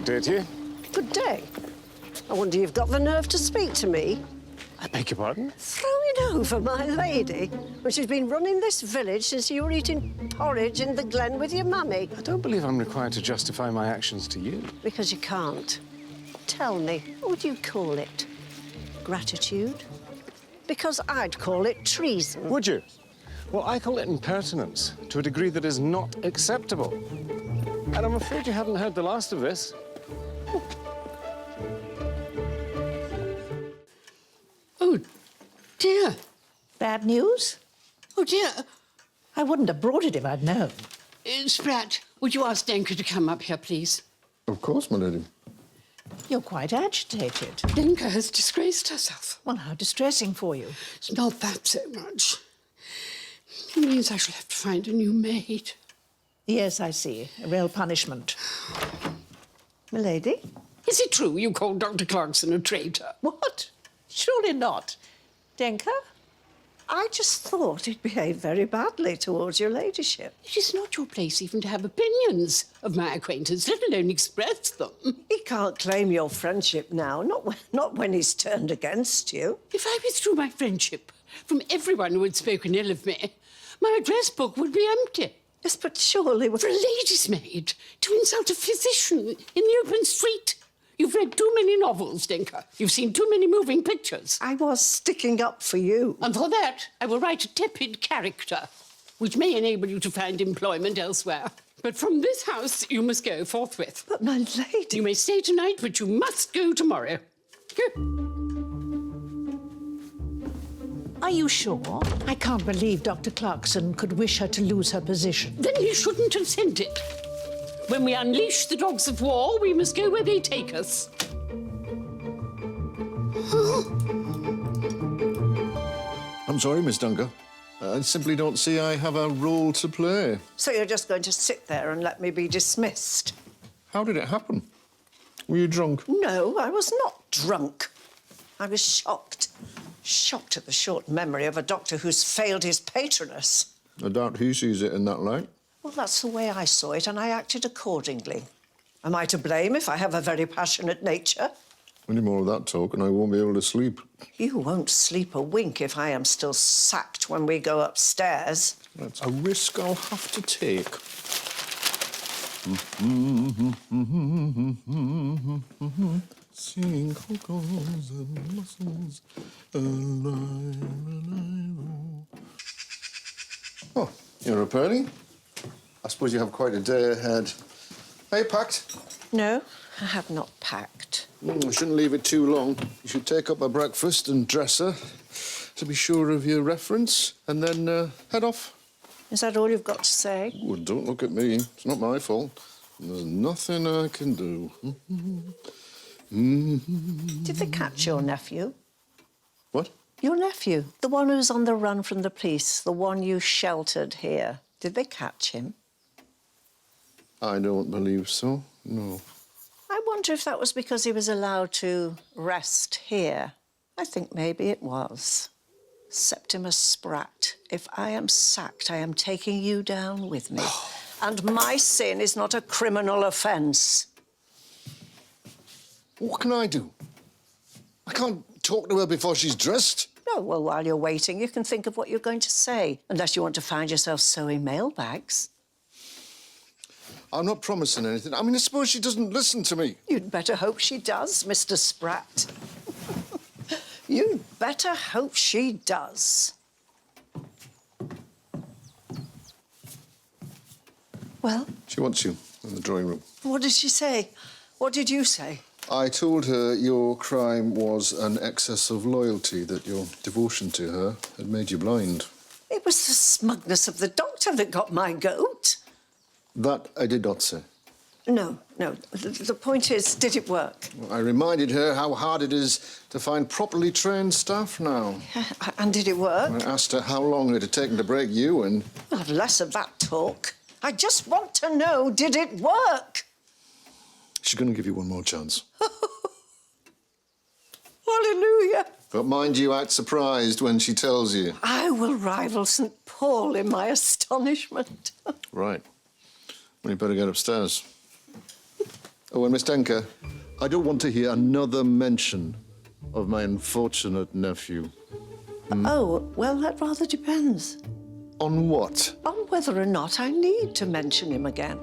day to you. Good day. I wonder you've got the nerve to speak to me. I beg your pardon? Throwing over my lady when she's been running this village since you were eating porridge in the glen with your mummy. I don't believe I'm required to justify my actions to you. Because you can't. Tell me, what would you call it? Gratitude? Because I'd call it treason. Would you? Well, I call it impertinence to a degree that is not acceptable. And I'm afraid you haven't heard the last of this. Oh, dear. Bad news? Oh, dear. I wouldn't have brought it if I'd known. Spratt, would you ask Denker to come up here, please? Of course, my lady. You're quite agitated. Denker has disgraced herself. Well, how distressing for you. It's not that so much. It means I shall have to find a new maid. Yes, I see. A real punishment. Milady? Is it true you called Dr. Clarkson a traitor? What? Surely not. Denker? I just thought he'd behaved very badly towards your ladyship. It is not your place even to have opinions of my acquaintance, let alone express them. He can't claim your friendship now, not when he's turned against you. If I withdrew my friendship from everyone who had spoken ill of me, my address book would be empty. Yes, but surely... For a lady's maid to insult a physician in the open street. You've read too many novels, Denker. You've seen too many moving pictures. I was sticking up for you. And for that, I will write a tepid character, which may enable you to find employment elsewhere. But from this house, you must go forthwith. But, my lady... You may stay tonight, but you must go tomorrow. Go. Are you sure? I can't believe Dr. Clarkson could wish her to lose her position. Then he shouldn't have sent it. When we unleash the dogs of war, we must go where they take us. I'm sorry, Miss Dunker. I simply don't see I have a role to play. So you're just going to sit there and let me be dismissed? How did it happen? Were you drunk? No, I was not drunk. I was shocked. Shocked at the short memory of a doctor who's failed his patroness. I doubt he sees it in that light. Well, that's the way I saw it, and I acted accordingly. Am I to blame if I have a very passionate nature? Any more of that talk and I won't be able to sleep. You won't sleep a wink if I am still sacked when we go upstairs. That's a risk I'll have to take. Seeing cocos and mussels alive, alive. Oh, you're up early? I suppose you have quite a day ahead. Are you packed? No, I have not packed. I shouldn't leave it too long. You should take up a breakfast and dress her to be sure of your reference, and then head off. Is that all you've got to say? Well, don't look at me. It's not my fault. There's nothing I can do. Did they catch your nephew? What? Your nephew, the one who's on the run from the police, the one you sheltered here. Did they catch him? I don't believe so, no. I wonder if that was because he was allowed to rest here. I think maybe it was. Septimus Spratt, if I am sacked, I am taking you down with me. And my sin is not a criminal offence. What can I do? I can't talk to her before she's dressed. No, well, while you're waiting, you can think of what you're going to say, unless you want to find yourself sewing mailbags. I'm not promising anything. I mean, I suppose she doesn't listen to me. You'd better hope she does, Mr. Spratt. You'd better hope she does. Well? She wants you in the drawing room. What did she say? What did you say? I told her your crime was an excess of loyalty, that your devotion to her had made you blind. It was the smugness of the doctor that got my goat. That I did not say. No. The point is, did it work? I reminded her how hard it is to find properly trained staff now. And did it work? I asked her how long it had taken to break you in. We'll have less of that talk. I just want to know, did it work? She's going to give you one more chance. Hallelujah. But mind you, act surprised when she tells you. I will rival St. Paul in my astonishment. Right. Well, you better get upstairs. Oh, and Miss Denker, I don't want to hear another mention of my unfortunate nephew. Oh, well, that rather depends On what? on whether or not I need to mention him again.